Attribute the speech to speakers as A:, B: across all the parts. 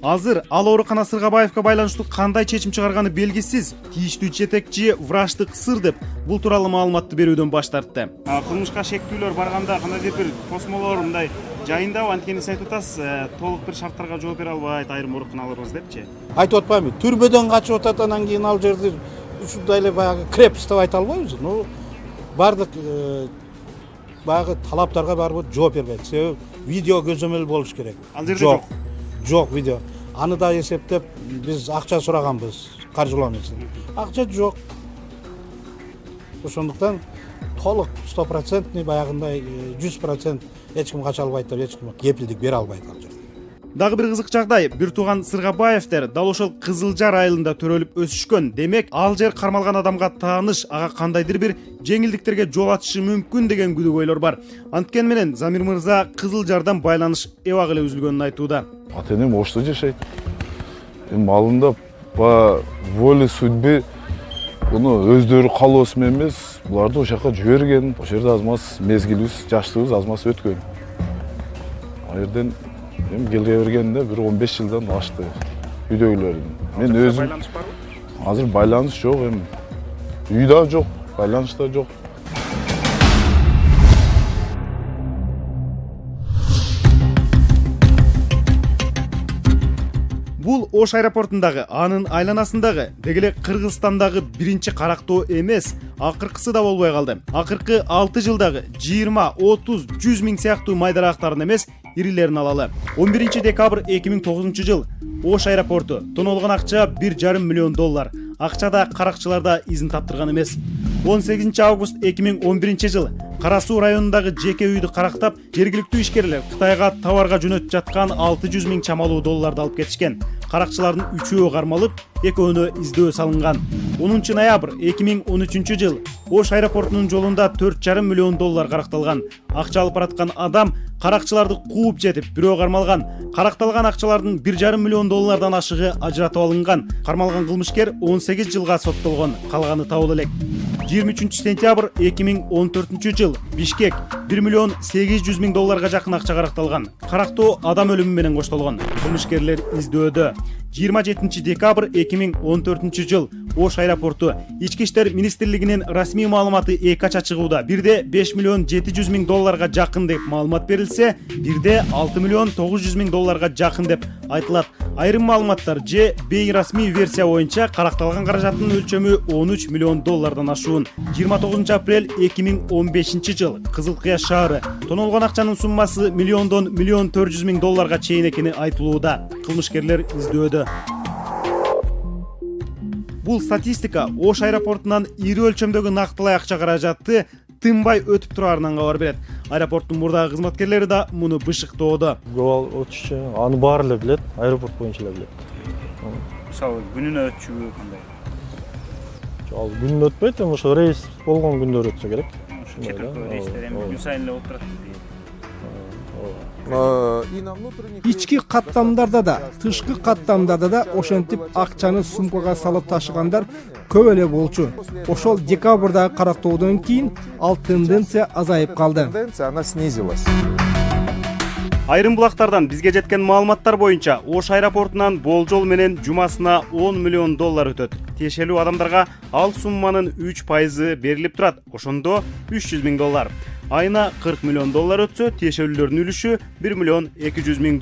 A: Азыр ал оорукана Сыргабаевга байланыштуу кандай чечим чыгарганы белгисиз. Тийиштүү жетекчи врачтык сыр деп бул тууралуу маалыматты берүүдөн баш тартты. Кылмышка шектүүлөр барганда кандайдыр бир тосмолор мындай жайындабы, анткени сиз айтып атасыз, толук бир шарттарга жооп бере албайт айрым ооруканаларыбыз депчи.
B: Айтып атпаймынбы, түрмөдөн качып атат, анан кийин ал жерди ушундай эле баягы крепость деп айта албайбыз. Бардык баягы талаптарга барыбыр жооп бербейт. Себеби видео көзөмөл болуш керек.
A: Ал жерде
B: жок видео. Аны да эсептеп биз акча сураганбыз, каржылоо үчүн. Акча жок. Ошондуктан толук 100% баягындай 100% эч ким кача албайт деп эч ким кепилдик бере албайт ал жерде.
A: Дагы бир кызык жагдай, бир тууган Сыргабаевдер дал ошол Кызыл Жар айылында төрөлүп өсүшкөн. Демек, ал жер кармалган адамга тааныш, ага кандайдыр бир жеңилдиктерге жол ачышы мүмкүн деген күдүгөйлөр бар. Анткени менен Замир мырза Кызыл Жардан байланыш эбак эле үзүлгөнүн айтууда.
C: Ата-энем Ошто жашайт. Малында по воле судьбы буну өздөрү каалоосу менен эмес, буларды ошол жака жиберген. Ошол жерде азмаз мезгилибиз, жаштыгыбыз азмаз өткөн. Ал жерден келе бергенде bir 15 жылдан ашты үйдөгүлөрдүн. Мен өзүм
A: Байланыш барбы?
C: азыр байланыш жок, үй да жок, байланыш да жок.
A: Бул Ош аэропортундагы, анын айланасындагы, дегеле Кыргызстандагы биринчи карактоо эмес, акыркысы да болбой калды. Акыркы 6 жылдагы 20, 30, 100 миң сыяктуу майдарактарын эмес, ирилерин алалы. 11 декабрь 2009 жыл Ош аэропорту тоноолгон акча $1,5 миллион. Акчада каракчыларда изин таптырган эмес. 18 август 2011 жыл Кара Суу районундагы жеке үйдү карактап, жергиликтүү ишкерлер Кытайга товарга жөнөтүп жаткан $600 миң чамалуу долларды алып кетишкен. Каракчылардын 3-өө кармалып, 2-өөнө издөө салынган. 10 ноябрь 2013 жыл Ош аэропортунун жолунда $4,5 миллион каракталган. Акча алып бараткан адам каракчыларды кууп жетип, бирөө кармалган. Каракталган акчалардын $1,5 миллион ашыгы ажыратып алынган. Кармалган кылмышкер 18 жылга соттолгон, калганы табылы элек. 23 сентябрь 2014 жыл Бишкек $1,8 миң жакын акча каракталган. Карактоо адам өлүмү менен коштолгон. Кылмышкерлер издөөдө. 27 декабрь 2014 жыл Ош аэропорту Ички иштер министрлигинин расмий маалыматы эки ача чыгууда. Бирде $5,7 миң жакын деп маалымат берилсе, бирде $6,9 миң жакын деп айтылат. Айрым маалыматтар же бейрасмий версия боюнча каракталган каражаттын өлчөмү $13 миллион ашуун. 29 апрель 2015 жыл Кызыл Кыя шаары тоноолгон акчанын суммасы $1,4 миң чейин экени айтылууда. Кылмышкерлер издөөдө. Бул статистика Ош аэропортунан ири өлчөмдөгү нактылай акча каражатты тынбай өтүп турарынан кабар берет. Аэропорттун мурдагы кызматкерлери да муну бышыктоодо.
D: Глобал өтүшчү, аны баары эле билет, аэропорт боюнча эле билет.
A: Мисалы күнүнө өтчүбү кандай?
D: Ал күнүнө өтпөйт, ошо рейс болгон күндөр өтсө керек.
A: Чекиркөө рейстер эми күн сайын эле болуп турат.
E: Ички каттамдарда да, тышкы каттамдарда да ошентип акчаны сумкага салып ташыгандар көп эле болчу. Ошол декабрдагы карактоодон кийин ал тенденция азайып калды.
F: Она снизилась.
A: Айрым булактардан бизге жеткен маалыматтар боюнча Ош аэропортунан болжол менен жумасына $10 миллион өтөт. Тиешелүү адамдарга ал сумманын 3% берилип турат. Ошондо $300 миң. Айына $40 миллион өтсө, тиешелүүлөрдүн үлүшү $1,2 миң.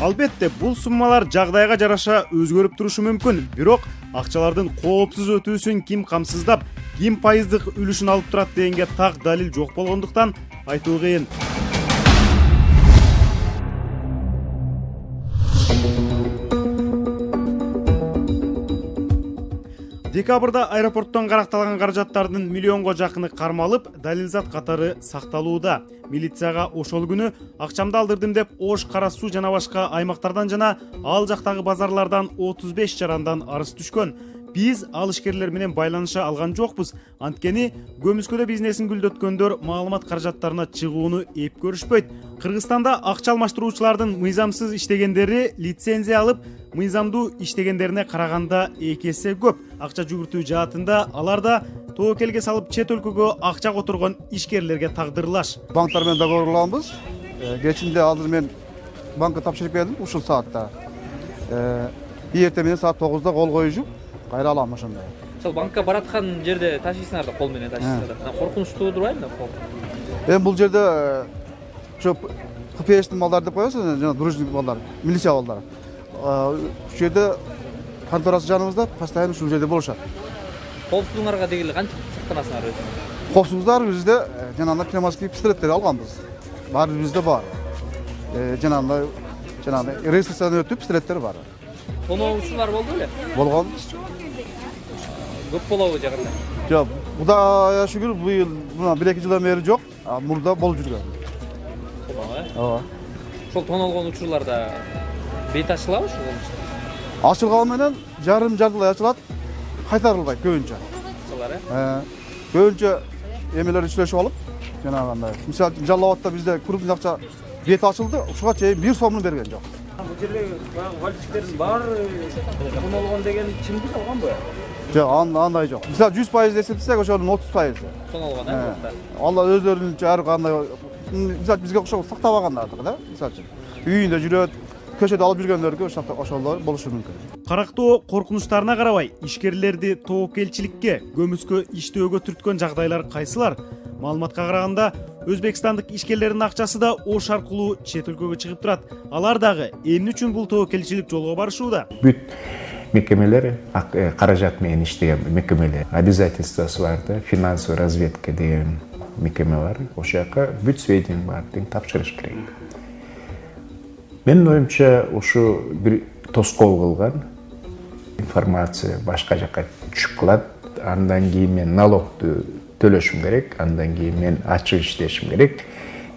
A: Албетте, бул суммалар жагдайга жараша өзгөрүп турушу мүмкүн. Бирок акчалардын коопсуз өтүүсүн ким камсыздап, ким пайыздык үлүшүн алып турат дегенге так далил жок болгондуктан айтуу кыйын. Декабрда аэропорттон каракталган каражаттардын миллионго жакыны кармалып, далилзат катары сакталууда. Милицияга ошол күнү акчамды алдырдым деп Ош, Кара Суу жана башка аймактардан жана ал жактагы базарлардан 35 жарандан арыз түшкөн. Биз ал ишкерлер менен байланыша алган жокпуз. Анткени көмүскөдө бизнесин гүлдөткөндөр маалымат каражаттарына чыгууну эп көрүшпөйт. Кыргызстанда акча алмаштыруучулардын мыйзамсыз иштегендери лицензия алып, мыйзамдуу иштегендерине караганда 2 эсе көп. Акча жүгүртүү жаатында алар да тобокелге салып чет өлкөгө акча которгон ишкерлерге тагдырлаш.
G: Банктар менен договорланбыз. Кечинде азыр мен
F: банкка тапшырып келдим ушул саатта. Эртең менен саат 9-да кол коюп, кайра алам ошондой.
G: Сол банкка бараткан жерде ташыйсыңар да, кол менен ташыйсыңар да. Коркунучтуу турбайбы да?
F: Бул жерде ошо КПС-тин балдары деп коесуз, жана дружный балдар, милиция балдары. Ушул жерде конторасы жаныбызда, постоянно ушул жерде болушат.
G: Коопсуздугуңарга дегеле кантип сактанасыңар өзүңөр?
F: Коопсуздугдар бизде жанагындай пневматический пистолеттер алганбыз. Баары бизде бар. Жанагындай регистрациядан өтүп пистолеттер бар.
G: Тоноочулар болду беле?
F: Болгон.
G: Көп болобу жагында?
F: Жок, Кудайга шүгүр, быйыл мына 1-2 жылдан бери жок, мурда болуп жүргөн. Ооба.
G: Ошол тонолгон учурларда бет ачылабы ошол?
F: Ачылган менен жартылай ачылат, кайтарылбайт көбүнчө.
G: Ошолар,
F: Көбүнчө эмелер иштешип алып, жанагындай. Мисалы Жалал-Абадта бизде крупный акча бет ачылды, ушуга чейин 1 сомун берген жок.
G: Бул жерде баягы вальчиктердин баары тонолгон деген чындык алганбы?
F: Жок, андай жок. Мисалы 100% эсептесек, ошонун 30%.
G: Тонолгон,
F: Алла өздөрүнүнчө ар кандай, мисалы бизге окшоп сактабагандарды да, мисалы үчүн. Үйүндө жүрөт, көчөдө алып жүргөндөргө ошолор болушу мүмкүн.
A: Карактоо коркунучтарына карабай, ишкерлерди тобокелчиликке, көмүскө иштөөгө түрткөн жагдайлар кайсылар? Маалыматка караганда, Өзбекстандык ишкерлердин акчасы да Ош аркылуу чет өлкөгө чыгып турат. Алар дагы эмне үчүн бул тобокелчилик жолго барышууда?
H: Бүт мекемелер, каражат менен иштеген мекемелер, обязательствосы бар да, финансовый разведка деген мекеме бар. Ошол жака бүт сведения баардыгын тапшырыш керек. Менин оюмча, ушу бир тоскоол кылган информация башка жака түшүп калат. Андан кийин мен налогду төлөшүм керек, андан кийин мен ачык иштешим керек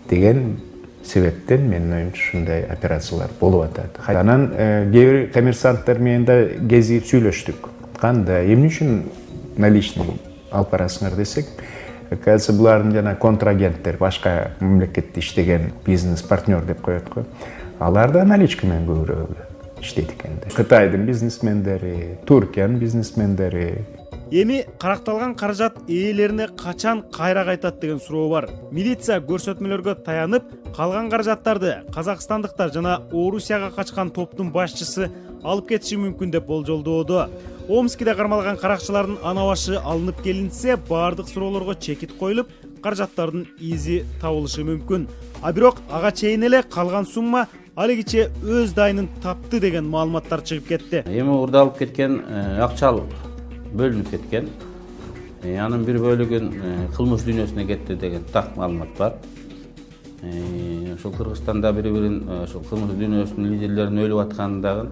H: деген себептен менин оюмча ушундай операциялар болуп атат. Анан кээ бир коммерсанттар менен да кезип сүйлөштүк. Кандай, эмне үчүн наличный алып барасыңар десек, оказывается, булардын жана контрагенттер, башка мамлекетте иштеген бизнес партнер деп коет го. Алар да наличка менен көбүрөөк иштейт экен да. Кытайдын бизнесмендери, Туркиянын бизнесмендери.
A: Эми каракталган каражат ээлерине качан кайра кайтат деген суроо бар. Милиция көрсөтмөлөргө таянып, калган каражаттарды казакстандыктар жана Орусияга качкан топтун башчысы алып кетиши мүмкүн деп болжолдоодо. Омскиде кармалган каракчылардын ана башы алынып келинсе, баардык суроолорго чекит коюлуп, каражаттардын изи табылышы мүмкүн. А бирок ага чейин эле калган сумма алигиче өз дайынын тапты деген маалыматтар чыгып кетти.
I: Эми урдалып кеткен акчал бөлүнүп кеткен. Анын бир бөлүгүн кылмыш дүйнөсүнө кетти деген так маалымат бар. Ошол Кыргызстанда бири-бирин ошол кылмыш дүйнөсүнүн лидерлеринин өлүп атканын дагы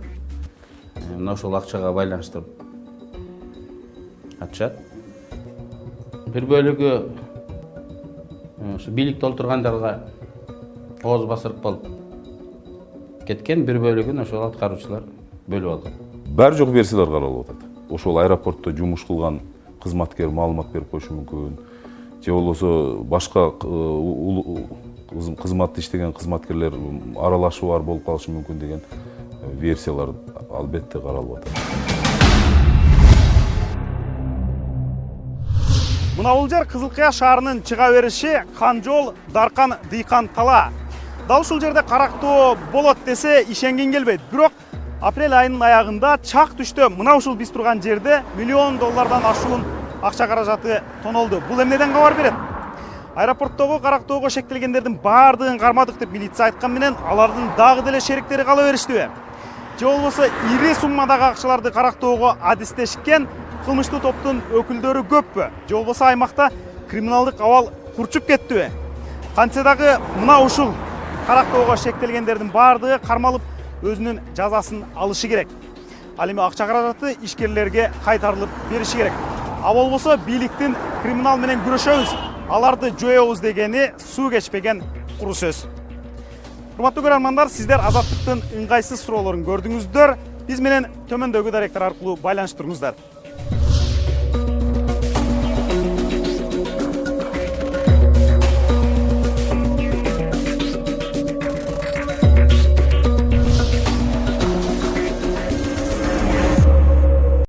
I: мына ошол акчага байланыштырып атышат. Бир бөлүгү ошо бийликте олтургандарга ооз басырып болуп кеткен, бир бөлүгүн ошол аткаруучулар бөлүп алган.
C: Баары жок версиялар каралып атат. Ошол аэропортто жумуш кылган кызматкер маалымат берип коюшу мүмкүн. Же болбосо башка кызматта иштеген кызматкерлер аралашуу бар болуп калышы мүмкүн деген версиялар албетте каралып атат.
A: Мына бул жер Кызыл Кыя шаарынын чыга бериши Канжол, Даркан, Дыйкан тала. Дал ушул жерде карактоо болот десе ишенген келбейт. Бирок апрель айынын аягында чак түштө мына ушул биз турган жерде $1 миллион ашуун акча каражаты тонолду. Бул эмнеден кабар берет? Аэропорттогу карактоого шектелгендердин баардыгын кармадык деп милиция айткан менен алардын дагы деле шериктери кала бериштиби? Же болбосо ири суммадагы акчаларды карактоого адистешкен кылмыштуу топтун өкүлдөрү көппү? Же болбосо аймакта криминалдык абал курчуп кеттиби? Кантсе дагы мына ушул карактоого шектелгендердин баардыгы кармалып өзүнүн жазасын алышы керек. Ал эми акча каражаты ишкерлерге кайтарылып бериши керек. А болбосо бийликтин криминал менен күрөшөбүз, аларды жоебуз дегени суу кечпеген куру сөз. Урматтуу көрөрмандар, сиздер Азаттыктын ыңгайсыз суроолорун көрдүңүздөр. Биз менен төмөндөгү даректер аркылуу байланыштырыңыздар.